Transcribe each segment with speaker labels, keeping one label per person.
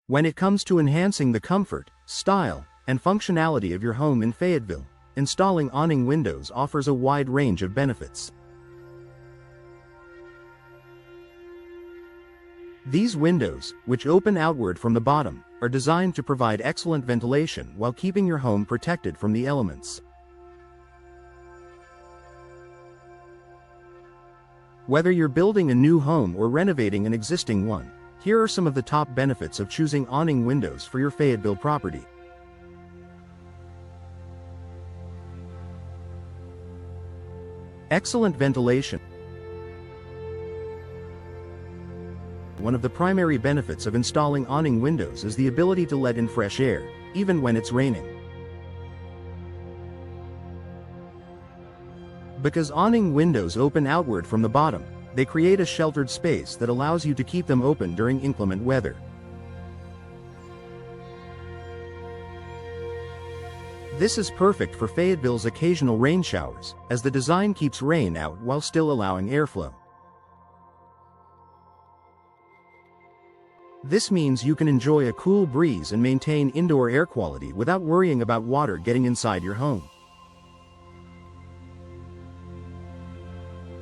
Speaker 1: When it comes to enhancing the comfort, style, and functionality of your home in Fayetteville, installing awning windows offers a wide range of benefits. These windows, which open outward from the bottom, are designed to provide excellent ventilation while keeping your home protected from the elements. Whether you're building a new home or renovating an existing one, here are some of the top benefits of choosing awning windows for your Fayetteville property. Excellent ventilation. One of the primary benefits of installing awning windows is the ability to let in fresh air, even when it's raining. Because awning windows open outward from the bottom, they create a sheltered space that allows you to keep them open during inclement weather. This is perfect for Fayetteville's occasional rain showers, as the design keeps rain out while still allowing airflow. This means you can enjoy a cool breeze and maintain indoor air quality without worrying about water getting inside your home.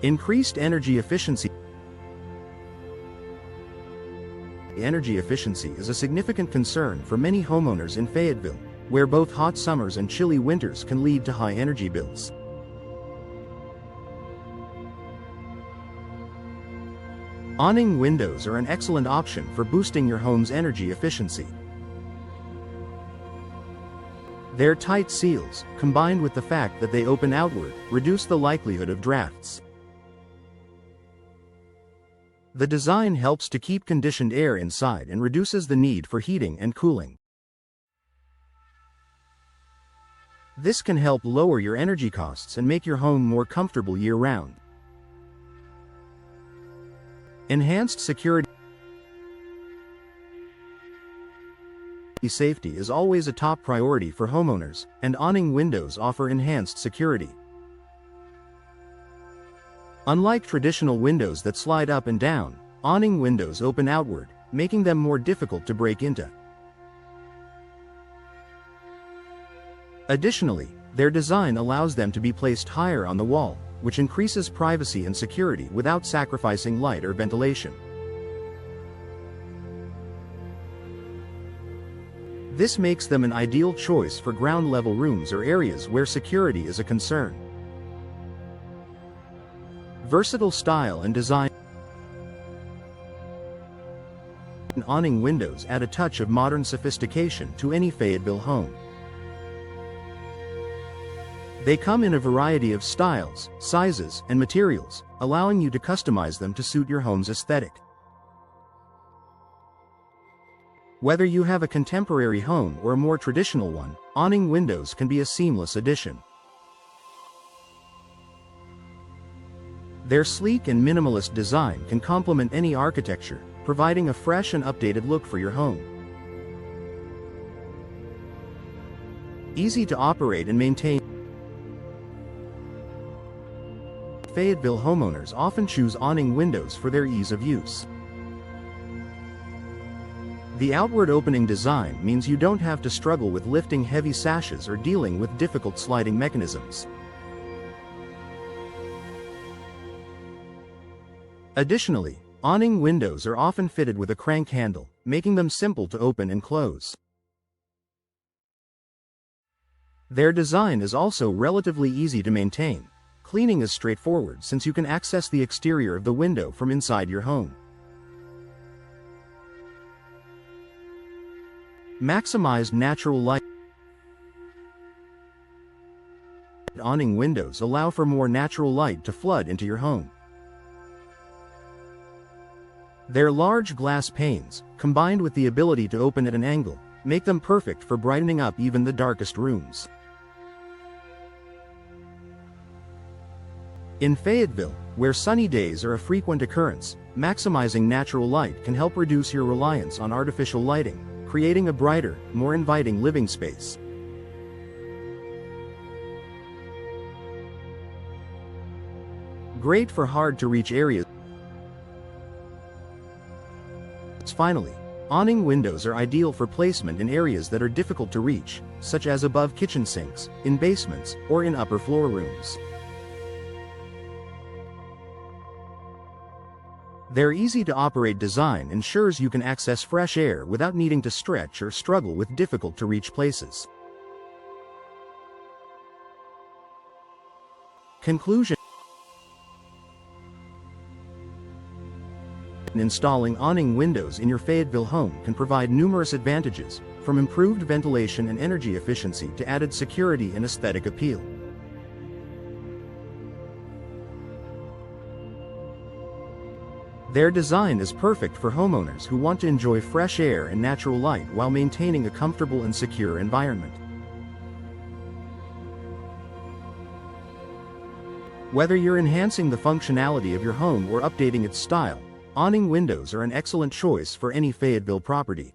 Speaker 1: Increased energy efficiency. Energy efficiency is a significant concern for many homeowners in Fayetteville, where both hot summers and chilly winters can lead to high energy bills. Awning windows are an excellent option for boosting your home's energy efficiency. Their tight seals, combined with the fact that they open outward, reduce the likelihood of drafts. The design helps to keep conditioned air inside and reduces the need for heating and cooling. This can help lower your energy costs and make your home more comfortable year-round. Enhanced security. Safety is always a top priority for homeowners, and awning windows offer enhanced security. Unlike traditional windows that slide up and down, awning windows open outward, making them more difficult to break into. Additionally, their design allows them to be placed higher on the wall, which increases privacy and security without sacrificing light or ventilation. This makes them an ideal choice for ground-level rooms or areas where security is a concern. Versatile style and design. Awning windows add a touch of modern sophistication to any Fayetteville home. They come in a variety of styles, sizes, and materials, allowing you to customize them to suit your home's aesthetic. Whether you have a contemporary home or a more traditional one, awning windows can be a seamless addition. Their sleek and minimalist design can complement any architecture, providing a fresh and updated look for your home. Easy to operate and maintain. Fayetteville homeowners often choose awning windows for their ease of use. The outward opening design means you don't have to struggle with lifting heavy sashes or dealing with difficult sliding mechanisms. Additionally, awning windows are often fitted with a crank handle, making them simple to open and close. Their design is also relatively easy to maintain. Cleaning is straightforward since you can access the exterior of the window from inside your home. Maximize natural light. Awning windows allow for more natural light to flood into your home. Their large glass panes, combined with the ability to open at an angle, make them perfect for brightening up even the darkest rooms. In Fayetteville, where sunny days are a frequent occurrence, maximizing natural light can help reduce your reliance on artificial lighting, creating a brighter, more inviting living space. Great for hard-to-reach areas. Finally, Awning windows are ideal for placement in areas that are difficult to reach, such as above kitchen sinks, in basements, or in upper floor rooms. Their easy-to-operate design ensures you can access fresh air without needing to stretch or struggle with difficult-to-reach places. Conclusion: installing awning windows in your Fayetteville home can provide numerous advantages, from improved ventilation and energy efficiency to added security and aesthetic appeal. Their design is perfect for homeowners who want to enjoy fresh air and natural light while maintaining a comfortable and secure environment. Whether you're enhancing the functionality of your home or updating its style, awning windows are an excellent choice for any Fayetteville property.